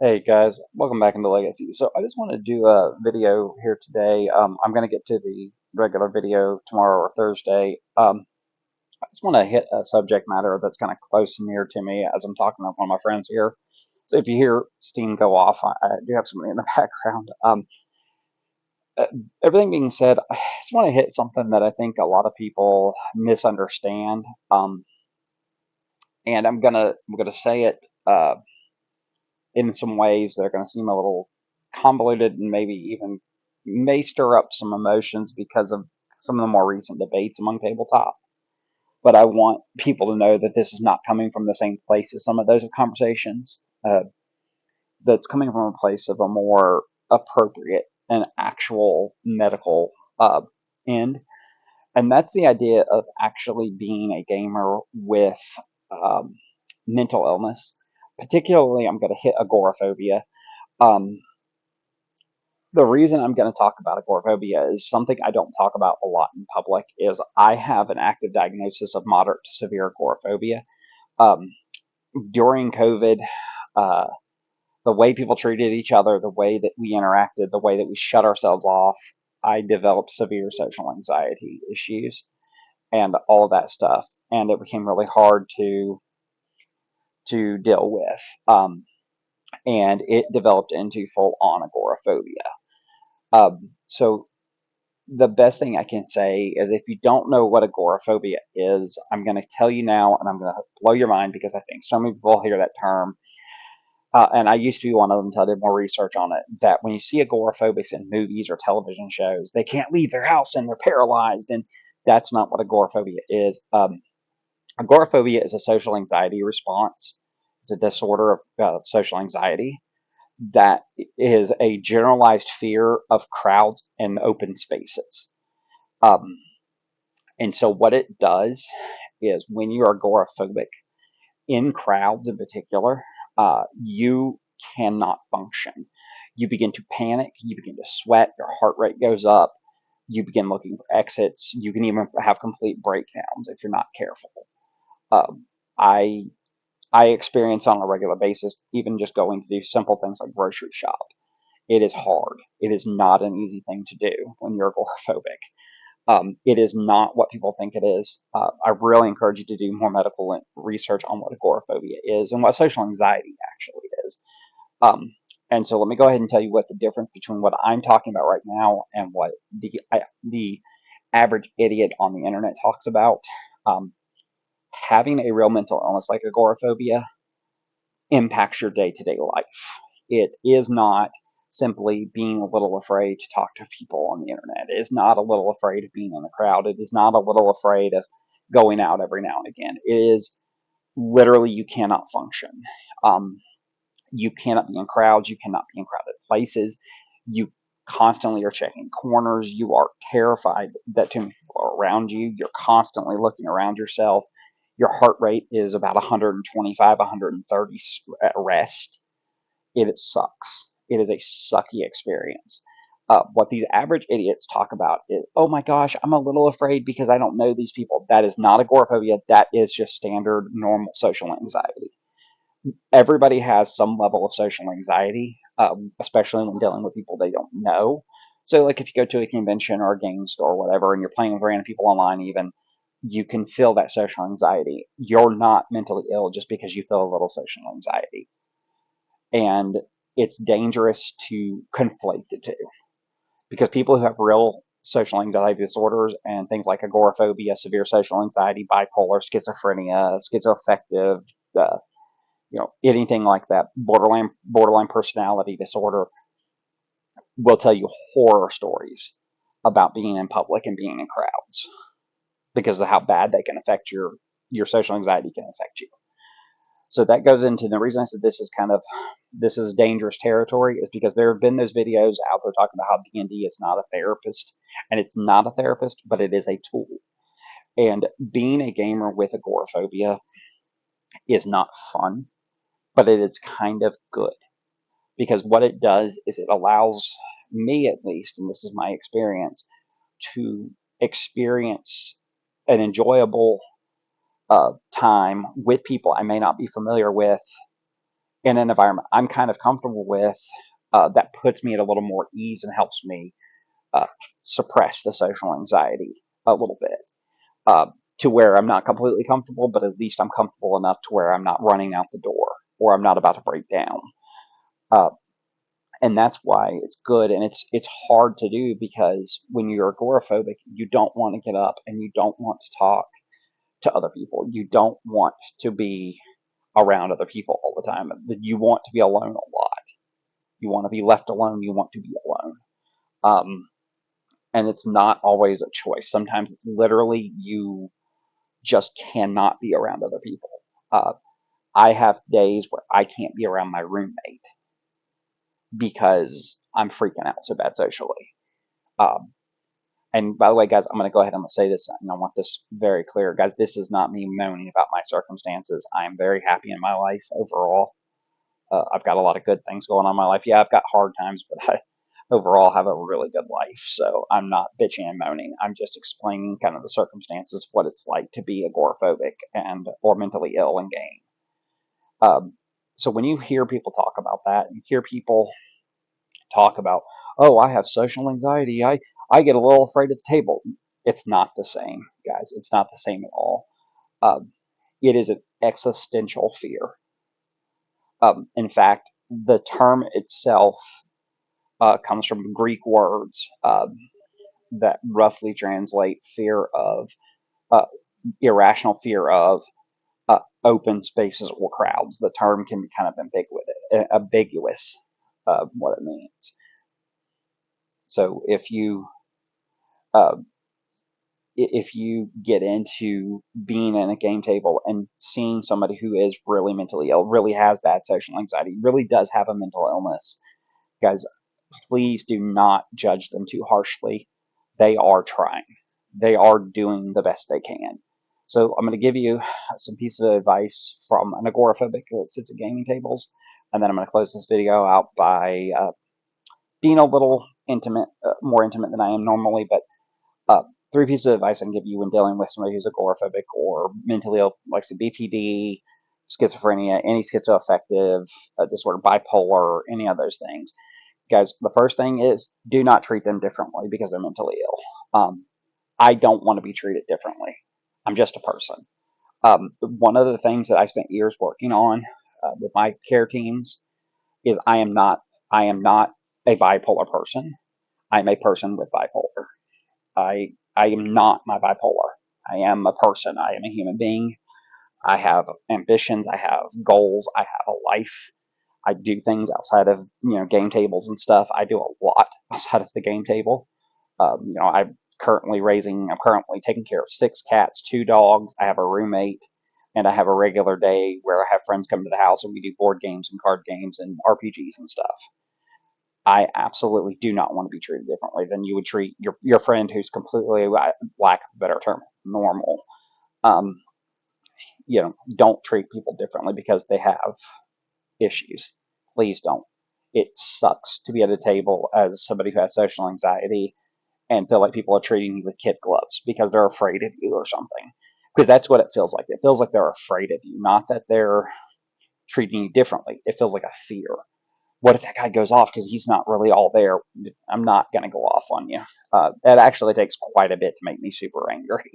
Hey guys, welcome back into Legacy. So I just want to do a video here today. I'm going to get to the regular video tomorrow or Thursday. I just want to hit a subject matter that's kind of close and near to me as I'm talking with one of my friends here. So if you hear steam go off, I do have somebody in the background. Uh, Everything being said, I just want to hit something that I think a lot of people misunderstand. And I'm gonna say it. In some ways that are going to seem a little convoluted and maybe even may stir up some emotions because of some of the more recent debates among tabletop. But I want people to know that this is not coming from the same place as some of those conversations. That's coming from a place of a more appropriate and actual medical end. And that's the idea of actually being a gamer with um, mental illness. Particularly, I'm going to hit agoraphobia. Um, the reason I'm going to talk about agoraphobia is something I don't talk about a lot in public. Is I have an active diagnosis of moderate to severe agoraphobia. Um, During COVID, uh, the way people treated each other, the way that we interacted, the way that we shut ourselves off, I developed severe social anxiety issues and all of that stuff, and it became really hard to deal with. And it developed into full on agoraphobia. So the best thing I can say is if you don't know what agoraphobia is, I'm going to tell you now and I'm going to blow your mind because I think so many people hear that term. And I used to be one of them until I did more research on it. That when you see agoraphobics in movies or television shows, they can't leave their house and they're paralyzed. And that's not what agoraphobia is. Agoraphobia is a social anxiety response, it's a disorder of social anxiety that is a generalized fear of crowds and open spaces. Um, And so what it does is when you're agoraphobic in crowds in particular, you cannot function. You begin to panic, you begin to sweat, your heart rate goes up, you begin looking for exits, you can even have complete breakdowns if you're not careful. Um, I I experience on a regular basis, even just going to do simple things like grocery shop. It is hard. It is not an easy thing to do when you're agoraphobic. It is not what people think it is. I really encourage you to do more medical research on what agoraphobia is and what social anxiety actually is. Um, and so let me go ahead and tell you what the difference between what I'm talking about right now and what the average idiot on the internet talks about. Um, Having a real mental illness like agoraphobia impacts your day to day life. It is not simply being a little afraid to talk to people on the internet. It is not a little afraid of being in a crowd. It is not a little afraid of going out every now and again. It is literally you cannot function. Um, you cannot be in crowds. You cannot be in crowded places. You constantly are checking corners. You are terrified that too many people are around you. You're constantly looking around yourself. Your heart rate is about 125, 130 at rest. It sucks. It is a sucky experience. What these average idiots talk about is, oh my gosh, I'm a little afraid because I don't know these people. That is not agoraphobia. That is just standard, normal social anxiety. Everybody has some level of social anxiety, especially when dealing with people they don't know. So, like if you go to a convention or a game store or whatever, and you're playing with random people online, even you can feel that social anxiety. You're not mentally ill just because you feel a little social anxiety, and it's dangerous to conflate the two because people who have real social anxiety disorders and things like agoraphobia, severe social anxiety, bipolar, schizophrenia, schizoaffective, uh, anything like that, borderline personality disorder, will tell you horror stories about being in public and being in crowds because of how bad they can affect your social anxiety can affect you. So that goes into the reason I said this is dangerous territory is because there have been those videos out there talking about how D&D is not a therapist, and it's not a therapist, but it is a tool. And being a gamer with agoraphobia is not fun, but it is kind of good because what it does is it allows me, at least, and this is my experience, to experience an enjoyable time with people I may not be familiar with in an environment I'm kind of comfortable with, that puts me at a little more ease and helps me uh, suppress the social anxiety a little bit, uh, to where I'm not completely comfortable, but at least I'm comfortable enough to where I'm not running out the door or I'm not about to break down. Uh, and that's why it's good, and it's hard to do because when you're agoraphobic, you don't want to get up and you don't want to talk to other people. You don't want to be around other people all the time. You want to be alone a lot. You want to be left alone. You want to be alone. Um, and it's not always a choice. Sometimes it's literally you just cannot be around other people. Uh, I have days where I can't be around my roommate because I'm freaking out so bad socially. Um, and by the way, guys, I'm going to go ahead and say this, and I want this very clear. Guys, this is not me moaning about my circumstances. I'm very happy in my life overall. I've got a lot of good things going on in my life. Yeah, I've got hard times, but I overall have a really good life. So I'm not bitching and moaning. I'm just explaining kind of the circumstances, what it's like to be agoraphobic and or mentally ill in game. Um, so when you hear people talk about that, you hear people talk about, oh, I have social anxiety. I get a little afraid at the table. It's not the same, guys. It's not the same at all. Um, it is an existential fear. In fact, the term itself comes from Greek words that roughly translate fear of, uh, irrational fear of open spaces or crowds. The term can be kind of ambiguous what it means. So uh, if you get into being in a game table and seeing somebody who is really mentally ill, really has bad social anxiety, really does have a mental illness, guys, please do not judge them too harshly. They are trying. They are doing the best they can. So I'm going to give you some pieces of advice from an agoraphobic that sits at gaming tables, and then I'm going to close this video out by being a little intimate, more intimate than I am normally, but uh, three pieces of advice I can give you when dealing with somebody who's agoraphobic or mentally ill, like say BPD, schizophrenia, any schizoaffective disorder, bipolar, any of those things. Guys, the first thing is do not treat them differently because they're mentally ill. I don't want to be treated differently. I'm just a person. One of the things that I spent years working on with my care teams is I am not a bipolar person. I'm a person with bipolar. I am not my bipolar. I am a person. I am a human being. I have ambitions. I have goals. I have a life. I do things outside of game tables and stuff. I do a lot outside of the game table. I'm currently taking care of 6 cats, 2 dogs. I have a roommate, and I have a regular day where I have friends come to the house and we do board games and card games and RPGs and stuff. I absolutely do not want to be treated differently than you would treat your friend who's completely, lack of a better term, normal. Um, don't treat people differently because they have issues. Please don't. It sucks to be at a table as somebody who has social anxiety and feel like people are treating you with kid gloves because they're afraid of you or something. Because that's what it feels like. It feels like they're afraid of you, not that they're treating you differently. It feels like a fear. What if that guy goes off because he's not really all there? I'm not going to go off on you. That actually takes quite a bit to make me super angry.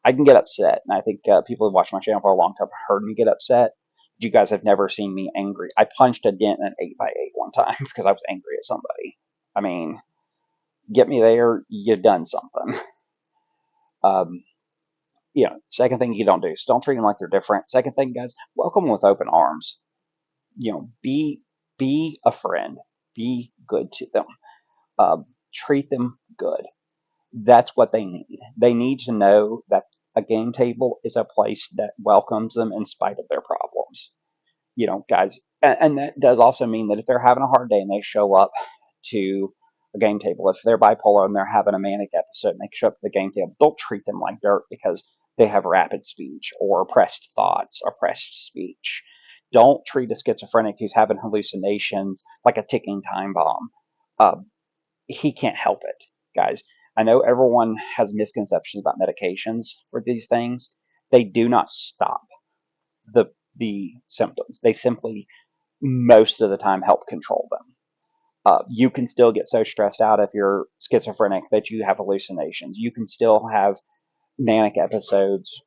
I can get upset, and I think people who've watched my channel for a long time have heard me get upset. You guys have never seen me angry. I punched a dent in an 8x8 one time because I was angry at somebody. I mean, get me there, you've done something. Um, second thing you don't do is don't treat them like they're different. Second thing, guys, welcome them with open arms. Be a friend. Be good to them. Uh, Treat them good. That's what they need. They need to know that a game table is a place that welcomes them in spite of their problems. Guys, and that does also mean that if they're having a hard day and they show up to a game table, if they're bipolar and they're having a manic episode and they show up to the game table, don't treat them like dirt because they have rapid speech or oppressed thoughts or oppressed speech. Don't treat a schizophrenic who's having hallucinations like a ticking time bomb. Uh, he can't help it, guys. I know everyone has misconceptions about medications for these things. They do not stop the symptoms. They simply most of the time help control them. You can still get so stressed out if you're schizophrenic that you have hallucinations. You can still have manic episodes,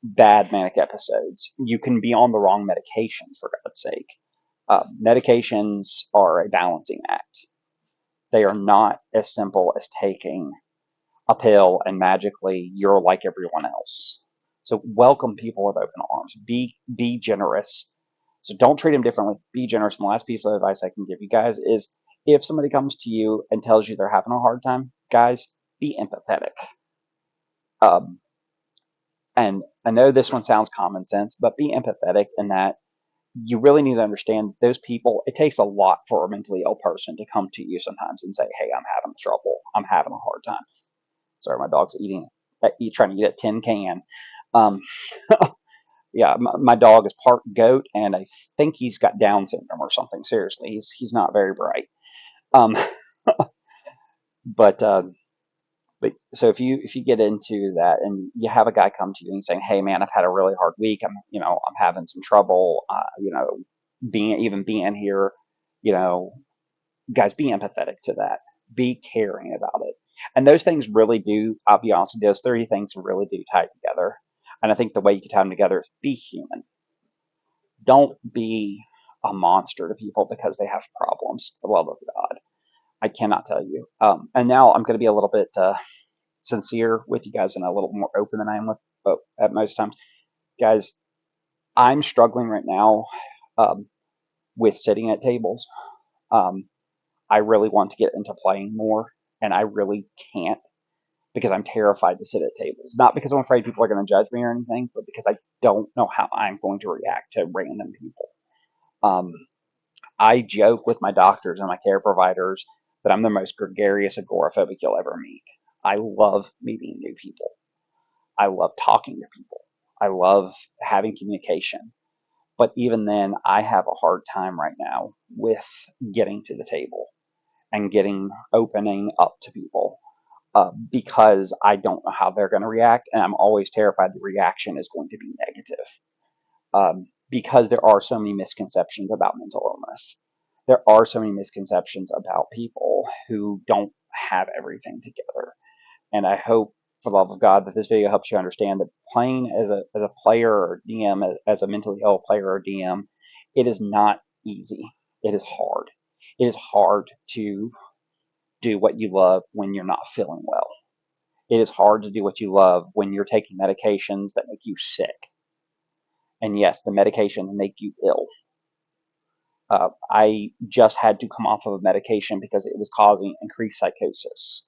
bad manic episodes. You can be on the wrong medications, for God's sake. Medications are a balancing act. They are not as simple as taking a pill and magically you're like everyone else. So welcome people with open arms. Be generous. So don't treat them differently. Be generous. And the last piece of advice I can give you guys is if somebody comes to you and tells you they're having a hard time, guys, be empathetic. Um, and I know this one sounds common sense, but be empathetic in that you really need to understand those people. It takes a lot for a mentally ill person to come to you sometimes and say, "Hey, I'm having trouble. I'm having a hard time." Sorry, my dog's trying to eat a tin can. Um, yeah, my dog is part goat, and I think he's got Down syndrome or something. Seriously, he's not very bright. Um, but so if you get into that and you have a guy come to you and saying, "Hey, man, I've had a really hard week. I'm having some trouble. Being here, you know, guys, be empathetic to that. Be caring about it. And those things really do, I'll be honest with you, those three things really do tie together. And I think the way you can tie them together is be human. Don't be a monster to people because they have problems, for the love of God. I cannot tell you. And now I'm going to be a little bit sincere with you guys and a little more open than I am with at most times. Guys, I'm struggling right now um, with sitting at tables. Um, I really want to get into playing more, and I really can't because I'm terrified to sit at tables. Not because I'm afraid people are going to judge me or anything, but because I don't know how I'm going to react to random people. Um, I joke with my doctors and my care providers that I'm the most gregarious agoraphobic you'll ever meet. I love meeting new people. I love talking to people. I love having communication. But even then, I have a hard time right now with getting to the table and getting opening up to people because I don't know how they're going to react, and I'm always terrified the reaction is going to be negative because there are so many misconceptions about mental illness. There are so many misconceptions about people who don't have everything together, and I hope, for the love of God, that this video helps you understand that playing as a player or DM, as a mentally ill player or DM, it is not easy. It is hard. It is hard to do what you love when you're not feeling well. It is hard to do what you love when you're taking medications that make you sick. And yes, the medication make you ill. I just had to come off of a medication because it was causing increased psychosis.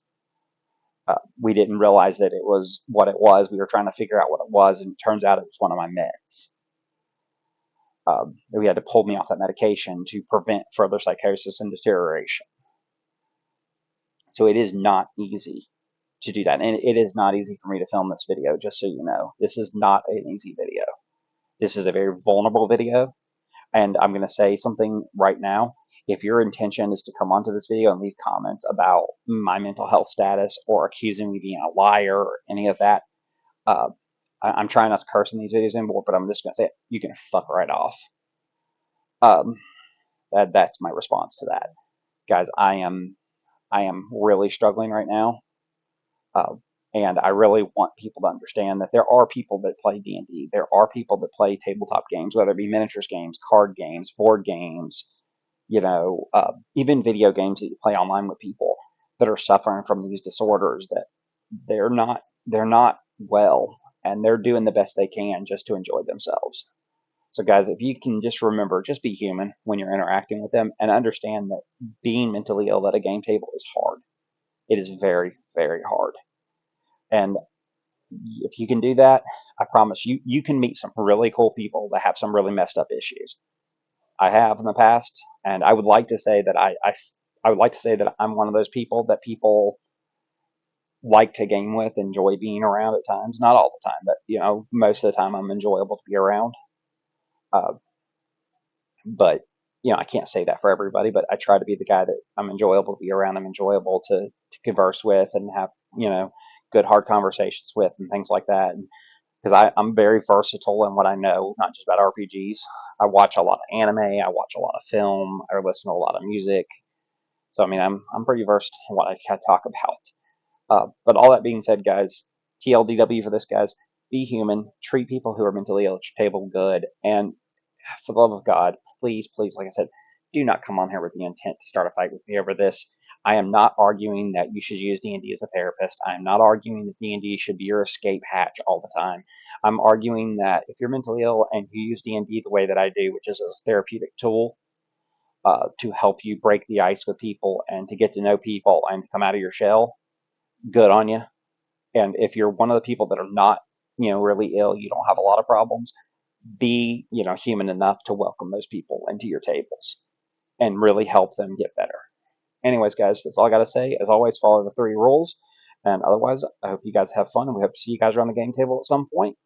We didn't realize that it was what it was. We were trying to figure out what it was, and it turns out it was one of my meds. We had to pull me off that medication to prevent further psychosis and deterioration. So it is not easy to do that. And it is not easy for me to film this video, just so you know. This is not an easy video. This is a very vulnerable video. And I'm going to say something right now. If your intention is to come onto this video and leave comments about my mental health status or accusing me of being a liar or any of that, uh, I'm trying not to curse in these videos anymore, but I'm just going to say it. You can fuck right off. Um, that's my response to that. Guys, I am really struggling right now. Uh, and I really want people to understand that there are people that play D&D. There are people that play tabletop games, whether it be miniatures games, card games, board games, even video games that you play online with people that are suffering from these disorders that they're not well, and they're doing the best they can just to enjoy themselves. So guys, if you can just remember, just be human when you're interacting with them and understand that being mentally ill at a game table is hard. It is very, very hard. And if you can do that, I promise you can meet some really cool people that have some really messed up issues. I have in the past, and I would like to say that I would like to say that I'm one of those people that people like to game with, enjoy being around at times. Not all the time, but most of the time I'm enjoyable to be around. Uh, but I can't say that for everybody. But I try to be the guy that I'm enjoyable to be around. I'm enjoyable to converse with and have good hard conversations with and things like that. And because I'm very versatile in what I know, not just about RPGs. I watch a lot of anime, I watch a lot of film, I listen to a lot of music. So I mean, I'm pretty versed in what I can talk about. But all that being said, guys, TLDW for this, guys, be human, treat people who are mentally ill at your table good, and for the love of God, please, please, like I said, do not come on here with the intent to start a fight with me over this. I am not arguing that you should use D&D as a therapist. I am not arguing that D&D should be your escape hatch all the time. I'm arguing that if you're mentally ill and you use D&D the way that I do, which is a therapeutic tool to help you break the ice with people and to get to know people and come out of your shell, good on you. And if you're one of the people that are not, really ill, you don't have a lot of problems, be, human enough to welcome those people into your tables and really help them get better. Anyways, guys, that's all I got to say. As always, follow the 3 rules. And otherwise, I hope you guys have fun, and we hope to see you guys around the game table at some point.